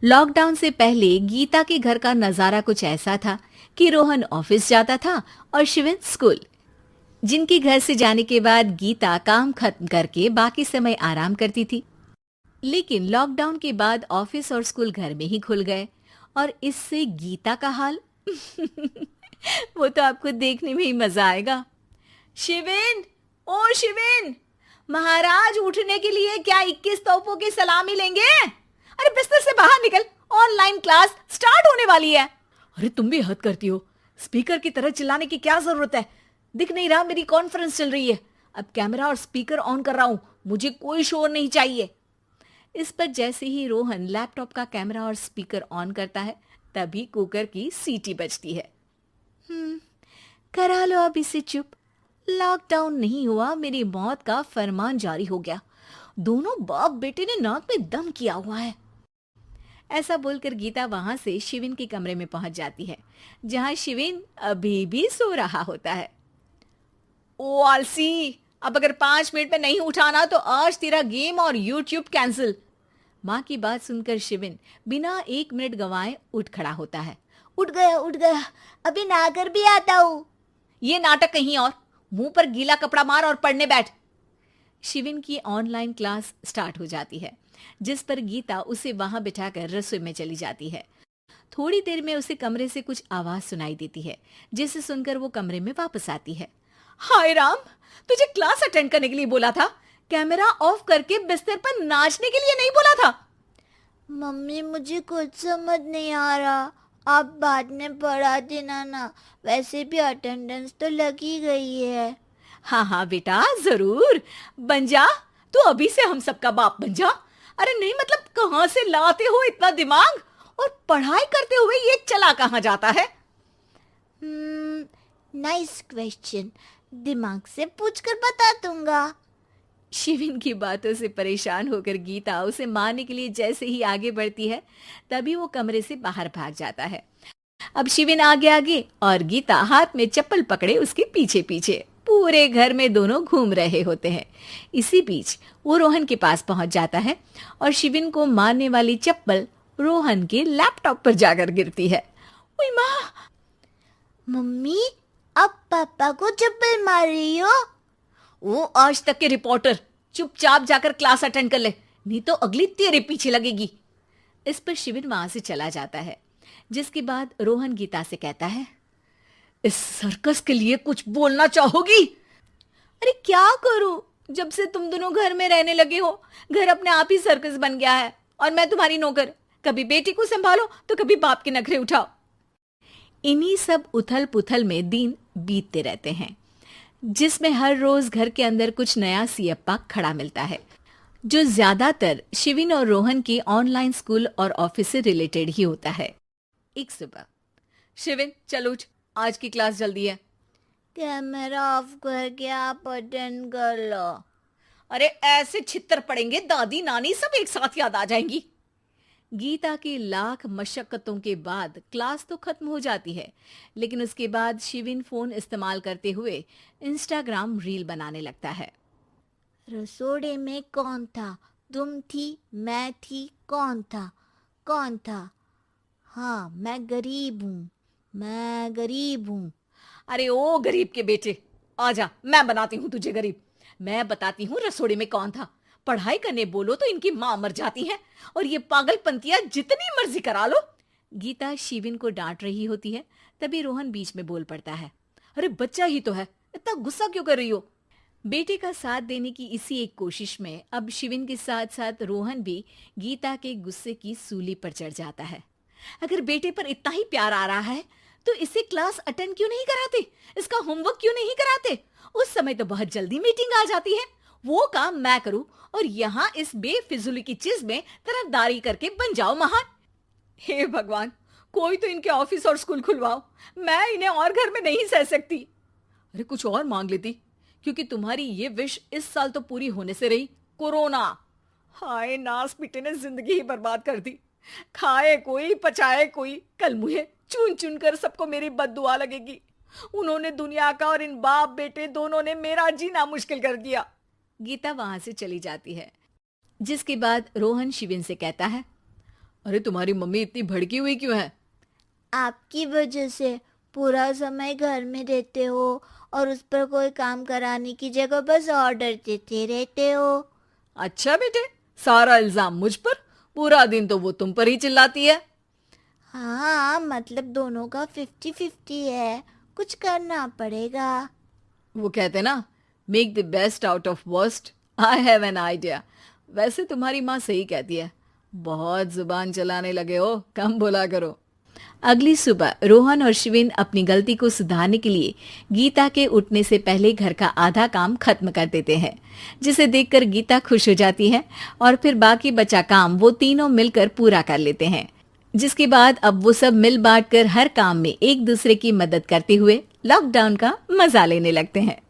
Lockdown से पहले गीता के घर का नजारा कुछ ऐसा था कि रोहन ऑफिस जाता था और शिवन स्कूल। जिनके घर से जाने के बाद गीता काम खत्म करके बाकी समय आराम करती थी। लेकिन लॉकडाउन के बाद ऑफिस और स्कूल घर में ही खुल गए और इससे गीता का हाल वो तो आपको देखने में ही मजा आएगा। शिवेन, ओ शिवेन, महाराज उठने के लिए क्या 21 तोपों की सलामी लेंगे? अरे बिस्तर से बाहर निकल, ऑनलाइन क्लास स्टार्ट होने वाली है। अरे तुम भी हद करती हो, स्पीकर की तरह चिल्लाने की क्या जरूरत है? दिख नहीं रहा मेरी कॉन्फ्रेंस चल रही है। अब कैमरा और स्पीकर ऑन कर रहा हूं, मुझे कोई शोर नहीं चाहिए। इस पर जैसे ही रोहन लैपटॉप का कैमरा और स्पीकर ऑन करता है तभी कुकर की सीटी बजती है। करा लो अब इसे चुप। लॉकडाउन नहीं हुआ, मेरी मौत का फरमान जारी हो गया। दोनों बाप बेटे ने नाक में दम किया हुआ है। ऐसा बोलकर गीता वहां से शिविन के कमरे में पहुंच जाती है, जहां शिविन अभी भी सो रहा होता है। ओ आलसी, अब अगर 5 मिनट में नहीं उठाना तो आज तेरा गेम और यूट्यूब कैंसिल। माँ की बात सुनकर शिविन बिना 1 मिनट गंवाए उठ खड़ा होता है। उठ गया, अभी नहाकर भी आता हूँ। ये नाटक कहीं और, मुंह पर गीला कपड़ा मार और पढ़ने बैठ। शिविन की ऑनलाइन क्लास स्टार्ट हो जाती है, जिस पर गीता उसे वहां बिठाकर रसोई में चली जाती है। थोड़ी देर में उसे कमरे से कुछ आवाज सुनाई देती है, जिसे सुनकर वो कमरे में वापस आती है। हाय राम, तुझे क्लास अटेंड करने के लिए बोला था, कैमरा ऑफ करके बिस्तर पर नाचने के लिए नहीं बोला था। मम्मी मुझे कुछ समझ नहीं आ रहा, आप बाद में पढ़ा देना ना, वैसे भी अटेंडेंस तो लगी गई है। हाँ हाँ बेटा, जरूर बन जा। तू अभी से हम सबका बाप बन जा। अरे नहीं मतलब कहाँ से लाते हो इतना दिमाग, और पढ़ाई करते हुए ये चला कहाँ जाता है? नाइस क्वेश्चन, दिमाग से पूछकर बता दूंगा। शिविन की बातों से परेशान होकर गीता उसे मारने के लिए जैसे ही आगे बढ़ती है तभी वो कमरे से बाहर भाग जाता है। अब शिविन आगे आगे और गीता हाथ में चप्पल पकड़े उसके पीछे पीछे पूरे घर में दोनों घूम रहे होते हैं। इसी बीच वो रोहन के पास पहुंच जाता है और शिविन को मारने वाली चप्पल रोहन के लैपटॉप पर जाकर गिरती है। ओए माँ! मम्मी, अब पापा को चप्पल मार रही हो? वो आज तक के रिपोर्टर, चुपचाप जाकर क्लास अटेंड कर ले, नहीं तो अगली तेरे पीछे लगेगी। इस पर शिविन वहां से चला जाता है, जिसके बाद रोहन गीता से कहता है, इस सर्कस के लिए कुछ बोलना चाहोगी? अरे क्या करूं, जब से तुम दोनों घर में रहने लगे हो, घर अपने आप ही सर्कस बन गया है और मैं तुम्हारी नौकर। कभी बेटी को संभालो तो कभी बाप के नखरे उठाओ। इन्हीं सब उथल पुथल में दिन बीतते रहते हैं, जिसमें हर रोज घर के अंदर कुछ नया सियप्पा खड़ा मिलता है, जो ज्यादातर शिविन और रोहन के ऑनलाइन स्कूल और ऑफिस से रिलेटेड ही होता है। एक सुबह, शिविन चल उठ, आज की क्लास जल्दी है। कैमरा ऑफ करके आप अटेंड कर लो। अरे ऐसे छित्तर पड़ेंगे, दादी नानी सब एक साथ याद आ जाएंगी। गीता की लाख मशक्कतों के बाद क्लास तो खत्म हो जाती है, लेकिन उसके बाद शिविन फोन इस्तेमाल करते हुए इंस्टाग्राम रील बनाने लगता है। रसोड़े में कौन था? तुम थी, मैं थी, कौन था? कौन था? हाँ, मैं गरीब हूँ। अरे ओ गरीब के बेटे, आजा, मैं बनाती हूँ तुझे गरीब। मैं बताती हूँ रसोड़े में कौन था। पढ़ाई करने बोलो तो इनकी माँ मर जाती है, और ये पागलपंतियां जितनी मर्जी करा लो। गीता शिविन को डांट रही होती है, तभी रोहन बीच में बोल पड़ता है। अरे बच्चा ही तो है, इतना गुस्सा क्यों कर रही हो? बेटे का साथ देने की इसी एक कोशिश में अब शिविन के साथ साथ रोहन भी गीता के गुस्से की सूली पर चढ़ जाता है। अगर बेटे पर इतना ही प्यार आ रहा है तो इसे क्लास अटेंड क्यों नहीं कराते, इसका होमवर्क क्यों नहीं कराते? उस समय तो बहुत जल्दी मीटिंग आ जाती है, वो काम मैं करूं और यहाँ इस बेफिजुली की चीज में तरफदारी करके बन जाओ महान। हे भगवान, कोई तो इनके ऑफिस और स्कूल खुलवाओ, मैं इन्हें और घर में नहीं सह सकती। अरे कुछ और मांग लेती, क्योंकि तुम्हारी ये विश इस साल तो पूरी होने से रही, कोरोना। हाय नास बेटे ने जिंदगी ही बर्बाद कर दी। खाए कोई पचाए कोई, कल मुझे चुन चुन कर सबको मेरी बद्दुआ लगेगी। उन्होंने दुनिया का और इन बाप बेटे दोनों ने मेरा जीना मुश्किल कर दिया। गीता वहां से चली जाती है, जिसके बाद रोहन शिविन से कहता है, अरे तुम्हारी मम्मी इतनी भड़की हुई क्यों है? आपकी वजह से पूरा समय घर में रहते हो और उस पर कोई काम कराने की जगह बस ऑर्डर देते रहते हो। अच्छा बेटे, सारा इल्जाम मुझ पर? पूरा दिन तो वो तुम पर ही चिल्लाती है। हाँ, मतलब दोनों का 50-50 है, कुछ करना पड़ेगा। वो कहते ना, make the best out of worst. I have an idea. वैसे तुम्हारी माँ सही कहती है, बहुत जुबान चलाने लगे हो, कम बोला करो। अगली सुबह रोहन और शिविन अपनी गलती को सुधारने के लिए गीता के उठने से पहले घर का आधा काम खत्म कर देते हैं, जिसे देखकर गीता खुश हो जाती है और फिर बाकी बचा काम वो तीनों मिलकर पूरा कर लेते हैं। जिसके बाद अब वो सब मिल बांट कर हर काम में एक दूसरे की मदद करते हुए लॉकडाउन का मजा लेने लगते हैं।